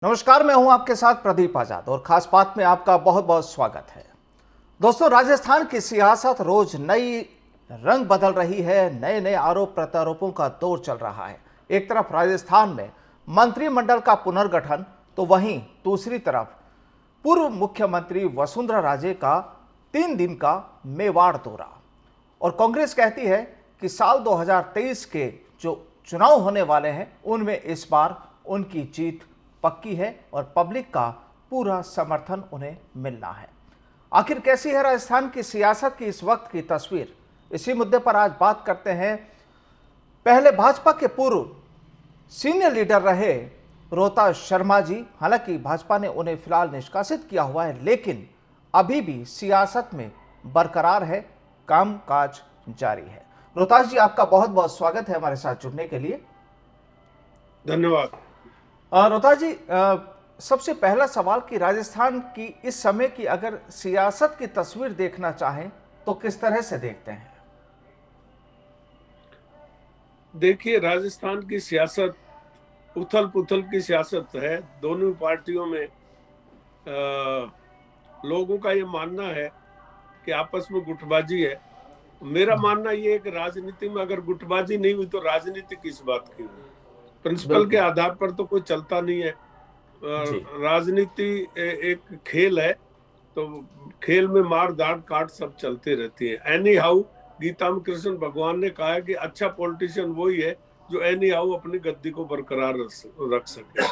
नमस्कार, मैं हूं आपके साथ प्रदीप आजाद और खास बात में आपका बहुत बहुत स्वागत है। दोस्तों, राजस्थान की सियासत रोज नई रंग बदल रही है। नए नए आरोप प्रत्यारोपों का दौर चल रहा है। एक तरफ राजस्थान में मंत्रिमंडल का पुनर्गठन, तो वहीं दूसरी तरफ पूर्व मुख्यमंत्री वसुंधरा राजे का 3 दिन का मेवाड़ दौरा। और कांग्रेस कहती है कि साल 2023 के जो चुनाव होने वाले हैं उनमें इस बार उनकी जीत पक्की है और पब्लिक का पूरा समर्थन उन्हें मिलना है। आखिर कैसी है राजस्थान की सियासत की इस वक्त की तस्वीर, इसी मुद्दे पर आज बात करते हैं। पहले भाजपा के पूर्व सीनियर लीडर रहे रोहतास शर्मा जी, हालांकि भाजपा ने उन्हें फिलहाल निष्कासित किया हुआ है, लेकिन अभी भी सियासत में बरकरार है, काम काज जारी है। रोहतास जी, आपका बहुत बहुत स्वागत है हमारे साथ जुड़ने के लिए। धन्यवाद। रोहतास जी, सबसे पहला सवाल कि राजस्थान की इस समय की अगर सियासत की तस्वीर देखना चाहें तो किस तरह से देखते हैं? देखिए, राजस्थान की सियासत उथल पुथल की सियासत है। दोनों पार्टियों में लोगों का ये मानना है कि आपस में गुटबाजी है। मेरा मानना ये है कि राजनीति में अगर गुटबाजी नहीं हुई तो राजनीति किस बात की हुई। प्रिंसिपल के बिल्कुल। आधार पर तो कोई चलता नहीं है। जी। राजनीति एक खेल है, तो खेल में मार दाड़ काट सब चलते रहती है। एनी हाउ, गीता में कृष्ण भगवान ने कहा है कि अच्छा पॉलिटिशियन वही है जो एनी हाउ अपनी गद्दी को बरकरार रख सके।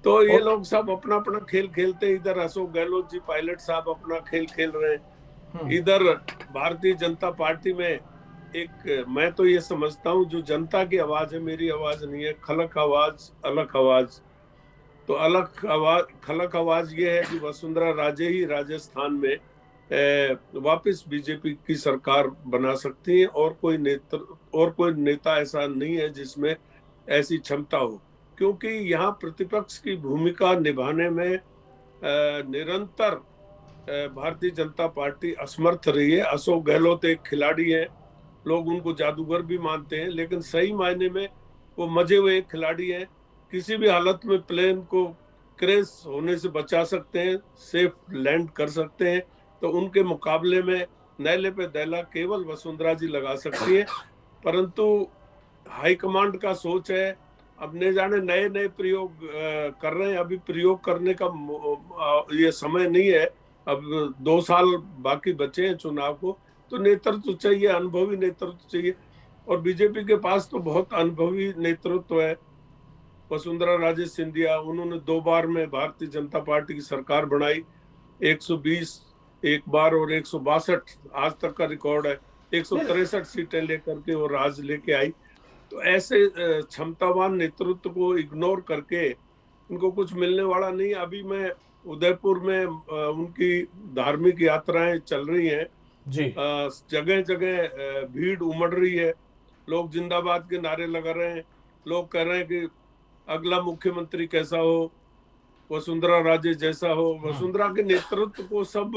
तो ये ओके। लोग सब अपना अपना खेल खेलते हैं। इधर अशोक गहलोत जी पायलट साहब अपना खेल खेल रहे हैं, इधर भारतीय जनता पार्टी में एक, मैं तो ये समझता हूँ, जो जनता की आवाज है, मेरी आवाज नहीं है, खलक आवाज अलग आवाज। तो अलग आवाज, खलक आवाज ये है कि वसुंधरा राजे ही राजस्थान में वापस बीजेपी की सरकार बना सकती है, और कोई नेता ऐसा नहीं है जिसमें ऐसी क्षमता हो। क्योंकि यहाँ प्रतिपक्ष की भूमिका निभाने में निरंतर भारतीय जनता पार्टी असमर्थ रही है। अशोक गहलोत एक खिलाड़ी है, लोग उनको जादूगर भी मानते हैं, लेकिन सही मायने में वो मजे हुए एक खिलाड़ी हैं। किसी भी हालत में प्लेन को क्रैश होने से बचा सकते हैं, सेफ लैंड कर सकते हैं। तो उनके मुकाबले में नैले पे दैला केवल वसुंधरा जी लगा सकती है। परंतु हाईकमांड का सोच है, अब न जाने नए नए प्रयोग कर रहे हैं। अभी प्रयोग करने का ये समय नहीं है। अब 2 साल बाकी बचे हैं चुनाव को, तो नेतृत्व चाहिए, अनुभवी नेतृत्व चाहिए। और बीजेपी के पास तो बहुत अनुभवी नेतृत्व है। वसुंधरा राजे सिंधिया, उन्होंने 2 बार में भारतीय जनता पार्टी की सरकार बनाई। 120 एक बार और 162 आज तक का रिकॉर्ड है। 163 सीटें लेकर के वो राज लेके आई। तो ऐसे क्षमतावान नेतृत्व को इग्नोर करके उनको कुछ मिलने वाला नहीं। अभी मैं उदयपुर में उनकी धार्मिक यात्राएं चल रही हैं, जी। जगह जगह भीड़ उमड़ रही है, लोग जिंदाबाद के नारे लगा रहे हैं। लोग कह रहे हैं कि अगला मुख्यमंत्री कैसा हो, वसुंधरा राजे जैसा हो। वसुंधरा के नेतृत्व को सब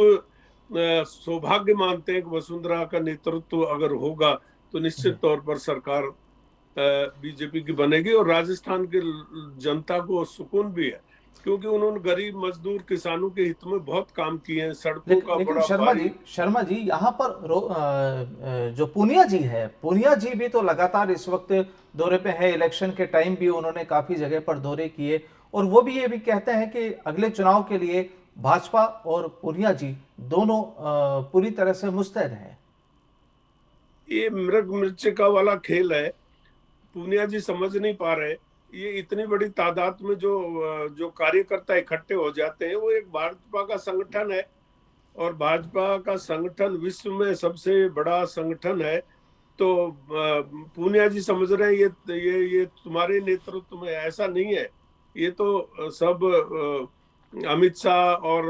सौभाग्य मानते हैं कि वसुंधरा का नेतृत्व अगर होगा तो निश्चित तौर पर सरकार बीजेपी की बनेगी। और राजस्थान की जनता को सुकून भी है, क्योंकि उन्होंने गरीब मजदूर किसानों के हित में बहुत काम किए हैं। सड़कों का लेकिन बड़ा भारी। शर्मा जी यहाँ पर जो पूनिया जी है, पूनिया जी भी तो लगातार इस वक्त दौरे पे है। इलेक्शन के टाइम भी उन्होंने काफी जगह पर दौरे किए और वो भी ये भी कहते हैं कि अगले चुनाव के लिए भाजपा और पूनिया जी दोनों पूरी तरह से मुस्तैद हैं। ये मृग मृच्छिका वाला खेल है। पूनिया जी समझ नहीं पा रहे। ये इतनी बड़ी तादाद में जो जो कार्यकर्ता इकट्ठे हो जाते हैं, वो एक भाजपा का संगठन है, और भाजपा का संगठन विश्व में सबसे बड़ा संगठन है। तो पूनिया जी समझ रहे हैं ये तुम्हारे नेतृत्व में, ऐसा नहीं है। ये तो सब अमित शाह और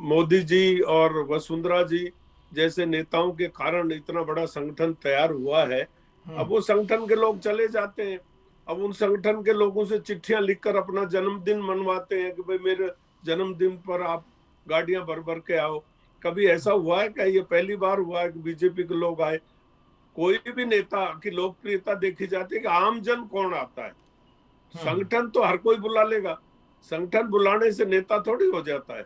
मोदी जी और वसुंधरा जी जैसे नेताओं के कारण इतना बड़ा संगठन तैयार हुआ है। अब वो संगठन के लोग चले जाते हैं। अब उन संगठन के लोगों से चिट्ठियां लिखकर अपना जन्मदिन मनवाते हैं कि भाई मेरे जन्मदिन पर आप गाड़ियां भर भर के आओ। कभी ऐसा हुआ है क्या? ये पहली बार हुआ है कि बीजेपी के लोग आए। कोई भी नेता की लोकप्रियता देखी जाती है कि आम जन कौन आता है। संगठन तो हर कोई बुला लेगा, संगठन बुलाने से नेता थोड़ी हो जाता है।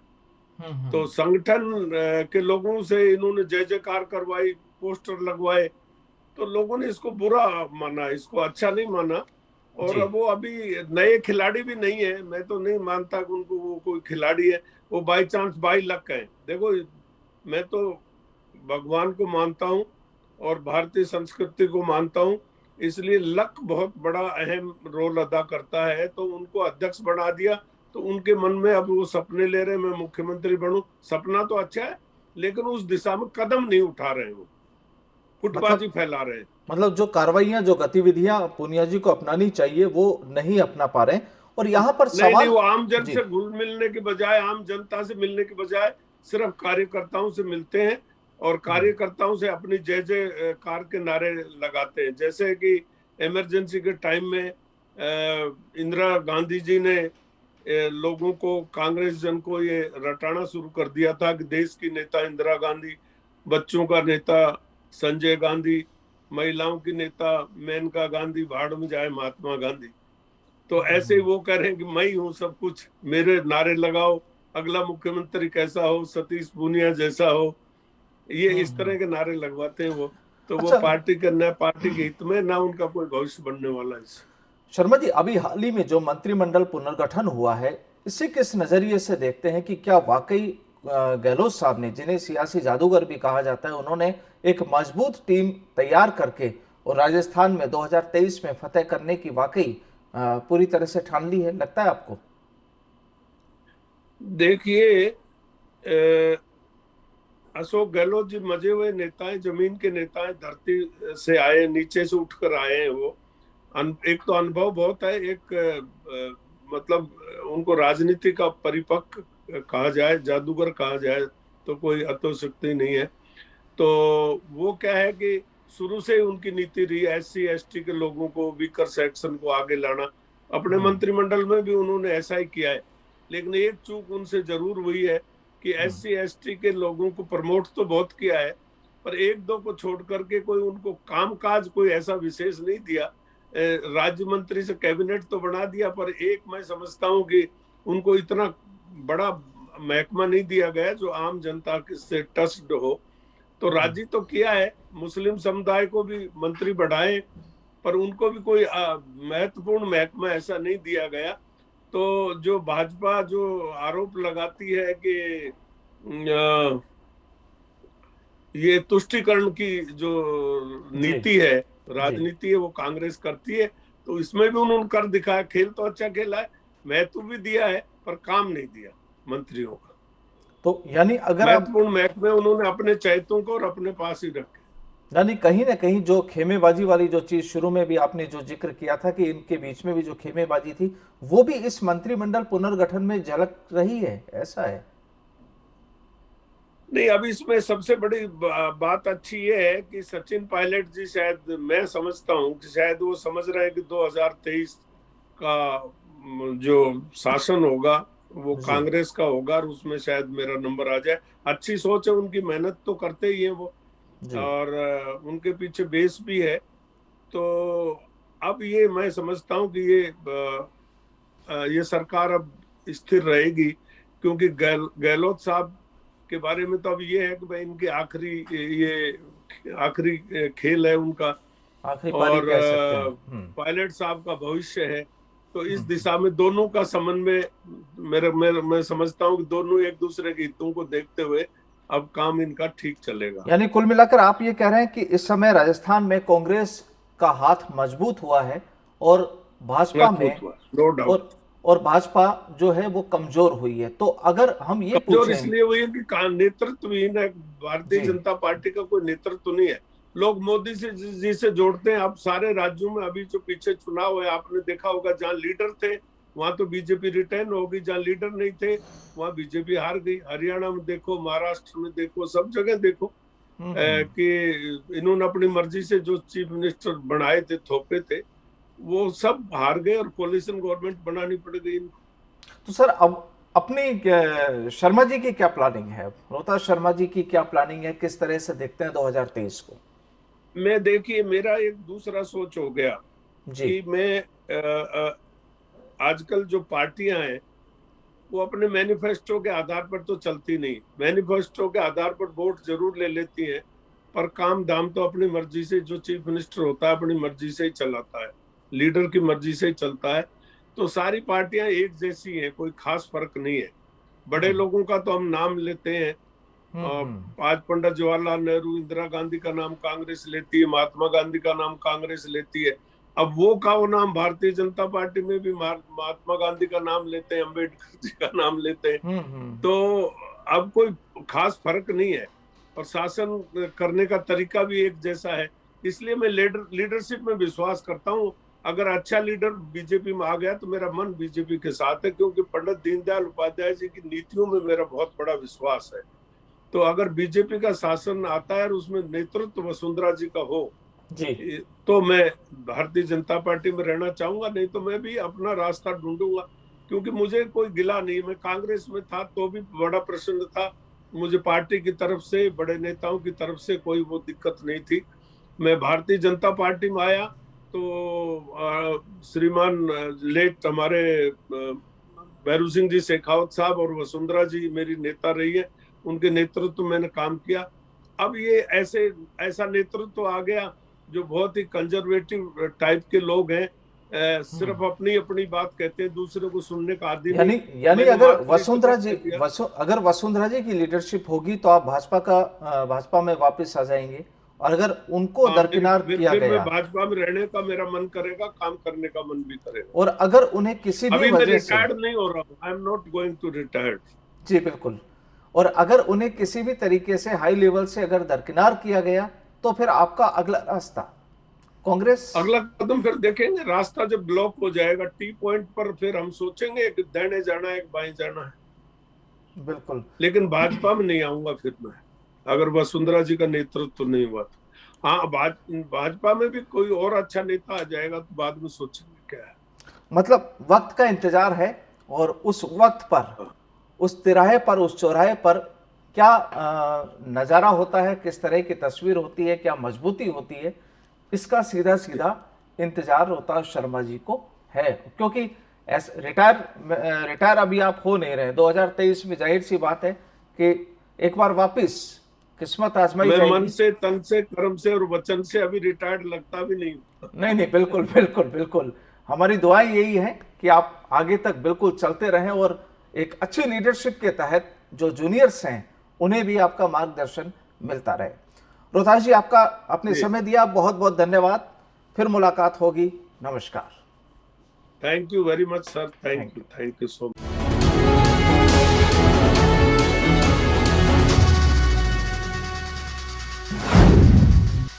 तो संगठन के लोगों से इन्होंने जय जयकार करवाई, पोस्टर लगवाए, तो लोगों ने इसको बुरा माना, इसको अच्छा नहीं माना। और अब वो अभी नए खिलाड़ी भी नहीं है, मैं तो नहीं मानता कि उनको वो कोई खिलाड़ी है, वो बाई चांस बाई लक है। देखो, मैं तो भगवान को मानता हूँ और भारतीय संस्कृति को मानता हूँ, इसलिए लक बहुत बड़ा अहम रोल अदा करता है। तो उनको अध्यक्ष बना दिया, तो उनके मन में अब वो सपने ले रहे हैं, मैं मुख्यमंत्री बनूं। सपना तो अच्छा है, लेकिन उस दिशा में कदम नहीं उठा रहे हैं, वो फुटबाजी फैला रहे हैं। मतलब जो कार्रवाइयां, जो गतिविधियां पूनिया जी को अपनानी चाहिए वो नहीं अपना पा रहे हैं। और यहाँ पर नहीं सवाल, वो आम जन जी से घुल मिलने के बजाय, आम जनता से मिलने के बजाय सिर्फ कार्यकर्ताओं से मिलते हैं और कार्यकर्ताओं से अपनी जय जयकार के नारे लगाते हैं। जैसे कि इमरजेंसी के टाइम में इंदिरा गांधी जी ने लोगों को, कांग्रेस जन को ये रटाना शुरू कर दिया था कि देश की नेता इंदिरा गांधी, बच्चों का नेता संजय गांधी, महिलाओं की नेता मेनका गांधी, भाड़ में जाए महात्मा गांधी। तो ऐसे ही वो कह रहे हैं कि मैं ही हूँ सब कुछ, मेरे नारे लगाओ, अगला मुख्यमंत्री कैसा हो, सतीश पूनिया जैसा हो, ये इस तरह के नारे लगवाते हैं वो। तो वो अच्छा पार्टी का, न पार्टी के हित में, ना उनका कोई भविष्य बनने वाला है इससे। शर्मा जी, अभी हाल ही में जो मंत्रिमंडल पुनर्गठन हुआ है, इसे किस नजरिए से देखते हैं कि क्या वाकई गहलोत साहब ने, जिन्हें सियासी जादूगर भी कहा जाता है, उन्होंने एक मजबूत टीम तैयार करके और राजस्थान में 2023 में फतेह करने की वाकई पूरी तरह से ठान ली है, लगता है आपको? देखिए, अशोक गहलोत जी मजे हुए नेता हैं, जमीन के नेता हैं, धरती से आए, नीचे से उठकर आए हैं वो। एक तो अनुभव बहुत है, एक मतलब उनको राजनीति का परिपक्व कहा जाए, जादूगर कहा जाए तो कोई अतिशयोक्ति नहीं है। तो वो क्या है कि शुरू से ही उनकी नीति रही SC ST के लोगों को, वीकर सेक्शन को आगे लाना। अपने मंत्रिमंडल में भी उन्होंने ऐसा ही किया है। लेकिन एक चूक उनसे जरूर हुई है कि SC ST के लोगों को प्रमोट तो बहुत किया है, पर एक दो को छोड़ करके कोई उनको कामकाज कोई ऐसा विशेष नहीं दिया। राज्य मंत्री से कैबिनेट तो बना दिया, पर एक मैं समझता हूँ कि उनको इतना बड़ा महकमा नहीं दिया गया जो आम जनता से टच्ड हो। तो राजी तो किया है, मुस्लिम समुदाय को भी मंत्री बढ़ाए, पर उनको भी कोई महत्वपूर्ण महकमा ऐसा नहीं दिया गया। तो जो भाजपा जो आरोप लगाती है कि ये तुष्टीकरण की जो नीति है, राजनीति है, वो कांग्रेस करती है, तो इसमें भी उन्होंने कर दिखाया। खेल तो अच्छा खेला है, महत्व भी दिया है, पर काम नहीं दिया मंत्रियों का। तो यानी अगर महत्वपूर्ण महकमे उन्होंने अपने चैतों को और अपने पास ही रखे। यानी कहीं ना कहीं जो खेमेबाजी वाली जो चीज शुरू में भी आपने जो जिक्र किया था कि इनके बीच में भी जो खेमेबाजी थी, वो भी इस मंत्रिमंडल पुनर्गठन में झलक रही है, ऐसा है? नहीं, अभी इसमें सबसे बड़ी बात अच्छी ये है कि सचिन पायलट जी, शायद मैं समझता हूँ कि शायद वो समझ रहे हैं कि 2023 का जो शासन होगा वो कांग्रेस का होगा और उसमें शायद मेरा नंबर आ जाए। अच्छी सोच है उनकी, मेहनत तो करते ही है वो, और उनके पीछे बेस भी है। तो अब ये मैं समझता हूँ कि ये सरकार अब स्थिर रहेगी, क्योंकि गहलोत साहब के बारे में तो अब ये है कि भाई इनके आखिरी खेल है उनका, और पायलट साहब का भविष्य है। तो इस दिशा में दोनों का समन्वय, मैं समझता हूँ कि दोनों एक दूसरे के हितों को देखते हुए अब काम इनका ठीक चलेगा। यानी कुल मिलाकर आप ये कह रहे हैं कि इस समय राजस्थान में कांग्रेस का हाथ मजबूत हुआ है और भाजपा में नो डाउट, और भाजपा जो है वो कमजोर हुई है। तो अगर हम ये कमजोर इसलिए हुई है कि नेतृत्वहीन है, भारतीय जनता पार्टी का कोई नेतृत्व नहीं है। लोग मोदी जी से जोड़ते हैं। अब सारे राज्यों में अभी जो पीछे चुनाव है, आपने देखा होगा, जहाँ लीडर थे वहां तो बीजेपी रिटर्न होगी, जहाँ लीडर नहीं थे वहां बीजेपी हार गई। हरियाणा में देखो, महाराष्ट्र में देखो, सब जगह देखो कि इन्होंने अपनी मर्जी से जो चीफ मिनिस्टर बनाए थे, थोपे थे, वो सब हार गए और कोलिशन गवर्नमेंट बनानी पड़ गई इनको। तो सर अब अपनी शर्मा जी की क्या प्लानिंग है, रोहतास शर्मा जी की क्या प्लानिंग है, किस तरह से देखते हैं 2023 को? मैं, देखिए, मेरा एक दूसरा सोच हो गया कि मैं आजकल जो पार्टियां हैं वो अपने मैनिफेस्टो के आधार पर तो चलती नहीं। मैनिफेस्टो के आधार पर वोट जरूर ले लेती है, पर काम दाम तो अपनी मर्जी से, जो चीफ मिनिस्टर होता है अपनी मर्जी से ही चलाता है, लीडर की मर्जी से ही चलता है। तो सारी पार्टियां एक जैसी हैं, कोई खास फर्क नहीं है। बड़े लोगों का तो हम नाम लेते हैं, आज पंडित जवाहरलाल नेहरू, इंदिरा गांधी का नाम कांग्रेस लेती है, महात्मा गांधी का नाम कांग्रेस लेती है। अब वो नाम भारतीय जनता पार्टी में भी महात्मा गांधी का नाम लेते हैं, अम्बेडकर जी का नाम लेते हैं। तो अब कोई खास फर्क नहीं है, और शासन करने का तरीका भी एक जैसा है। इसलिए मैं लीडरशिप में विश्वास करता हूँ। अगर अच्छा लीडर बीजेपी में आ गया तो मेरा मन बीजेपी के साथ है, क्योंकि पंडित दीनदयाल उपाध्याय जी की नीतियों में मेरा बहुत बड़ा विश्वास है। तो अगर बीजेपी का शासन आता है और उसमें नेतृत्व वसुंधरा जी का हो जी, तो मैं भारतीय जनता पार्टी में रहना चाहूंगा, नहीं तो मैं भी अपना रास्ता ढूंढूंगा। क्योंकि मुझे कोई गिला नहीं, मैं कांग्रेस में था तो भी बड़ा प्रसन्न था, मुझे पार्टी की तरफ से, बड़े नेताओं की तरफ से कोई वो दिक्कत नहीं थी। मैं भारतीय जनता पार्टी में आया तो श्रीमान लेट हमारे भैरू सिंह जी शेखावत साहब और वसुंधरा जी मेरी नेता रही है, उनके नेतृत्व मैंने काम किया। अब ये ऐसा नेतृत्व आ गया जो बहुत ही कंजर्वेटिव टाइप के लोग हैं, सिर्फ अपनी अपनी बात कहते हैं, दूसरे को सुनने का आदि नहीं। यानी अगर वसुंधरा जी की लीडरशिप होगी तो आप भाजपा में वापस आ जाएंगे, और अगर उनको दरकिनार किया गया, भाजपा में रहने का मेरा मन करेगा, काम करने का मन भी करेगा। और अगर उन्हें किसी भी वजह से, रिटायर्ड नहीं हो रहा हूँ, I am not going to retire. जी बिल्कुल, और अगर उन्हें किसी भी तरीके से हाई लेवल से अगर दरकिनार किया गया तो फिर आपका अगला रास्ता कांग्रेस, अगला कदम फिर देखेंगे। रास्ता जब ब्लॉक हो जाएगा टी पॉइंट पर, फिर हम सोचेंगे कि दाहिने जाना है कि बाएं जाना है। बिल्कुल, लेकिन भाजपा में नहीं आऊंगा फिर मैं, अगर वसुंधरा जी का नेतृत्व नहीं हुआ तो। हाँ, भाजपा में भी कोई और अच्छा नेता आ जाएगा तो बाद में सोचेंगे क्या है। मतलब वक्त का इंतजार है, और उस वक्त पर, उस तिराहे पर, उस चौराहे पर क्या नजारा होता है, किस तरह की तस्वीर होती है, क्या मजबूती होती है, इसका सीधा सीधा इंतजार होता शर्मा जी को है। क्योंकि रिटायर अभी आप हो नहीं रहे, 2023 में जाहिर सी बात है कि एक बार वापिस किस्मत आजमाई जाएगी। मन से, तन से, कर्म से और वचन से अभी रिटायर्ड लगता भी नहीं। नहीं, बिल्कुल बिल्कुल बिल्कुल, हमारी दुआएं यही है कि आप आगे तक बिल्कुल चलते रहें, और एक अच्छी लीडरशिप के तहत जो जूनियर्स हैं उन्हें भी आपका मार्गदर्शन मिलता रहे। रोहतास जी, आपका अपने समय दिया, बहुत बहुत धन्यवाद। फिर मुलाकात होगी, नमस्कार। Thank you very much sir, thank you so much.